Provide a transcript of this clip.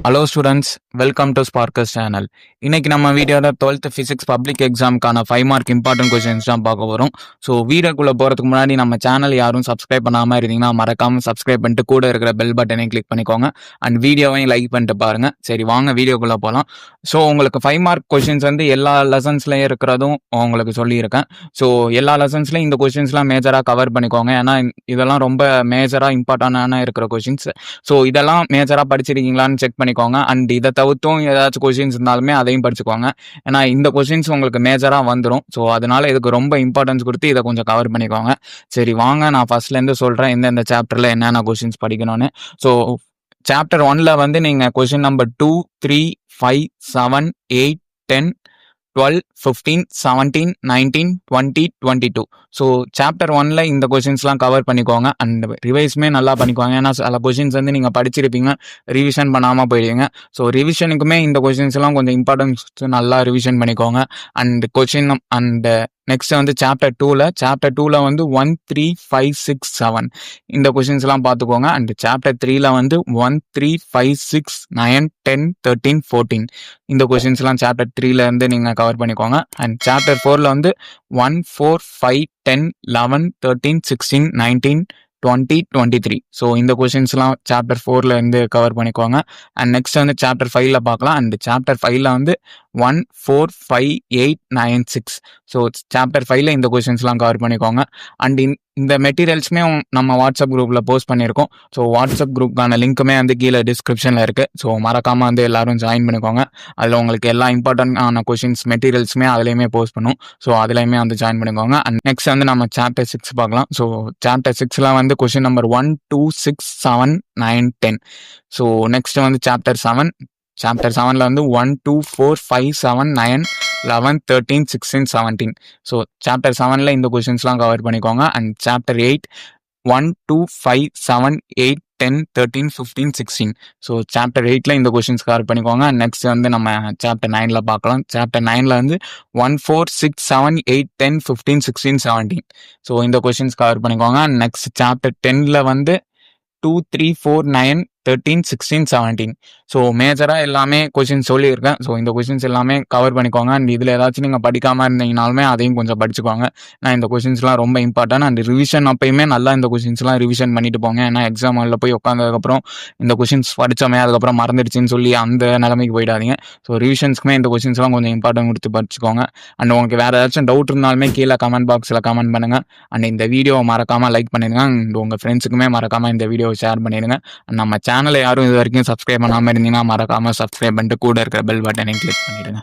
Hello students, welcome to Sparks channel. இன்னைக்கு நம்ம வீடியோவில் 12th ஃபிசிக்ஸ் பப்ளிக் எக்ஸாமுக்கான 5 மார்க் இம்பார்ட்டன்ட் கொஸ்டின்ஸ் தான் பார்க்க வரோம். ஸோ வீடியோக்குள்ளே போகிறதுக்கு முன்னாடி நம்ம சேனல் யாரும் சப்ஸ்கிரைப் பண்ணாமல் இருந்தீங்கன்னா மறக்காமல் சப்ஸ்கிரைப் பண்ணிட்டு கூட இருக்கிற பெல் பட்டனையும் கிளிக் பண்ணிக்கோங்க. அண்ட் வீடியோவையும் லைக் பண்ணிட்டு பாருங்கள். சரி, வாங்க வீடியோக்குள்ளே போகலாம். ஸோ உங்களுக்கு 5 மார்க் கொஸ்டின்ஸ் வந்து எல்லா லெசன்ஸ்லையும் இருக்கிறதும் உங்களுக்கு சொல்லியிருக்கேன். ஸோ எல்லா லெசன்ஸ்லையும் இந்த கொஸ்டின்ஸ்லாம் மேஜராக கவர் பண்ணிக்கோங்க. ஏன்னா இதெல்லாம் ரொம்ப மேஜராக இம்பார்ட்டண்டான இருக்கிற கொஸ்டின்ஸ். ஸோ இதெல்லாம் மேஜராக படிச்சிருக்கீங்களான்னு செக் பண்ணிக்கோங்க. அண்ட் இதை தவிர்த்தும் ஏதாச்சும் கொஸ்டின்ஸ் இருந்தாலுமே அதையும் படிச்சுக்கோங்க. ஏன்னா இந்த கொஸ்டின்ஸ் உங்களுக்கு மேஜராக வந்துடும். ஸோ அதனால இதுக்கு ரொம்ப இம்பார்ட்டன்ஸ் கொடுத்து இதை கொஞ்சம் கவர் பண்ணிக்கோங்க. சரி, வாங்க நான் ஃபர்ஸ்ட்லேருந்து சொல்கிறேன் எந்தெந்த சாப்டரில் என்னென்ன கொஸ்டின்ஸ் படிக்கணும்னு. ஸோ சாப்டர் 1ல் வந்து நீங்கள் கொஸ்டின் நம்பர் 2, 3, 5, 7, 8, 10, 12, 15, 17, 19, 20, 22. ஸோ சாப்டர் 1ல் இந்த கொஸ்டின்ஸ்லாம் கவர் பண்ணிக்கோங்க. அண்ட் ரிவைஸுமே நல்லா பண்ணிக்கோங்க. ஏன்னா சில கொஸ்டின்ஸ் வந்து நீங்கள் படிச்சிருப்பீங்க, ரிவிஷன் பண்ணாமல் போயிடுவீங்க. ஸோ ரிவிஷனுக்குமே இந்த கொஸ்டின்ஸ்லாம் கொஞ்சம் இம்பார்ட்டன்ஸ் நல்லா ரிவிஷன் பண்ணிக்கோங்க. அண்ட் கொஸ்டின் அண்ட் நெக்ஸ்ட் வந்து சாப்டர் 2ல் வந்து 1, 3, 5, 6, 7 இந்த கொஸ்டின்ஸ்லாம் பார்த்துக்கோங்க. அண்ட் சாப்டர் 3ல் வந்து 1, 3, 5, 6, 9, 10, 13, 14 இந்த கொஸ்டின்ஸ்லாம் சாப்டர் 3ல இருந்து நீங்கள் கவர் பண்ணிக்கோங்க. அண்ட் சாப்டர் 4ல் வந்து 1, 4, 5, 10, 11, 13, 16, 19, 20, 23 ஸோ இந்த கொஸ்டின்ஸ்லாம் சாப்டர் 4ல இருந்து கவர் பண்ணிக்கோங்க. அண்ட் நெக்ஸ்ட் வந்து சாப்டர் 5ல பார்க்கலாம். அண்ட் சாப்டர் 5ல வந்து 1, 4, 5, 8, 9, 6 ஸோ சாப்டர் 5ல இந்த கொஸ்டின்ஸ்லாம் கவர் பண்ணிக்கோங்க. அண்ட் இந்த மெட்டீரியல்ஸுமே நம்ம வாட்ஸ்அப் குரூப்பில் போஸ்ட் பண்ணியிருக்கோம். ஸோ வாட்ஸ்அப் குரூப்புக்கான லிங்க்குமே வந்து கீழே டிஸ்கிரிப்ஷனில் இருக்குது. ஸோ மறக்காமல் வந்து எல்லாரும் ஜாயின் பண்ணிக்கோங்க. அதில் உங்களுக்கு எல்லா இம்பார்ட்டன்டான கொஸ்டின்ஸ் மெட்டீரியல்ஸுமே அதுலேயுமே போஸ்ட் பண்ணும். ஸோ அதுலேயுமே வந்து ஜாயின் பண்ணிக்கோங்க. அண்ட் நெக்ஸ்ட் வந்து நம்ம சாப்டர் 6 பார்க்கலாம். ஸோ சாப்டர் 6ல் வந்து கொஸ்டின் நம்பர் 1, 2, 6, 7, 9, 10 ஸோ நெக்ஸ்ட் வந்து சாப்டர் 7ல் வந்து 1, 2, 4, 5, 7, 9, 11, 13, 16, 17 ஸோ சாப்டர் 7ல் இந்த கொஸ்டின்ஸ்லாம் கவர் பண்ணிக்கோங்க. அண்ட் சாப்டர் 8 1, 2, 5, 7, 8, 10, 13, 15, 16 ஸோ சாப்டர் 8ல் இந்த கொஸ்டின்ஸ் கவர் பண்ணிக்கோங்க. அண்ட் நெக்ஸ்ட் வந்து நம்ம சாப்டர் 9ல் பார்க்கலாம். சாப்டர் 9ல் வந்து 1, 4, 6, 7, 8, 10, 15, 16, 17 ஸோ இந்த கொஸ்டின்ஸ் கவர் பண்ணிக்கோங்க. அண்ட் நெக்ஸ்ட் சாப்டர் 10ல் வந்து 2, 3, 4, 9, 13, 16, 17 ஸோ மேஜராக எல்லாமே கொஸ்டின்ஸ் சொல்லியிருக்கேன். ஸோ இந்த கொஸ்டின்ஸ் எல்லாமே கவர் பண்ணிக்கோங்க. அண்ட் இதில் ஏதாச்சும் நீங்கள் படிக்காமல் இருந்தீங்கனாலுமே அதையும் கொஞ்சம் படிச்சுக்கோங்க. நான் இந்த கொஸ்டின்ஸ்லாம் ரொம்ப இம்பார்ட்டன்ட். அண்ட் ரிவிஷன் அப்பயுமே நல்லா இந்த கொஸ்டின்ஸ்லாம் ரிவிஷன் பண்ணிட்டு போங்க. ஏன்னா எக்ஸாம் ஹாலில் போய் உட்காந்ததுக்கப்புறம் இந்த கொஸ்டின்ஸ் படித்தோமே அதுக்கப்புறம் மறந்துடுச்சின்னு சொல்லி அந்த நிலைமைக்கு போயிடாதீங்க. ஸோ ரிவிஷன்ஸ்க்குமே இந்த கொஸ்டின்ஸ்லாம் கொஞ்சம் இம்பார்ட்டன்ட் கொடுத்து படிச்சுக்கோங்க. அண்ட் உங்களுக்கு வேறு ஏதாச்சும் டவுட் இருந்தாலுமே கீழே கமெண்ட் பாக்ஸில் கமெண்ட் பண்ணுங்கள். அண்ட் இந்த வீடியோவை மறக்காமல் லைக் பண்ணிடுங்க. அண்ட் உங்கள் ஃப்ரெண்ட்ஸுக்குமே மறக்காமல் இந்த வீடியோவை ஷேர் பண்ணிடுங்க. நம்ம சேனலை யாரும் இது வரைக்கும் சப்ஸ்கிரைப் பண்ணாமல் இருந்தீங்கன்னா மறக்காமல் சப்ஸ்கிரைப் பண்ணிட்டு கூட இருக்கிற பெல் பட்டனையும் கிளிக் பண்ணிடுங்க.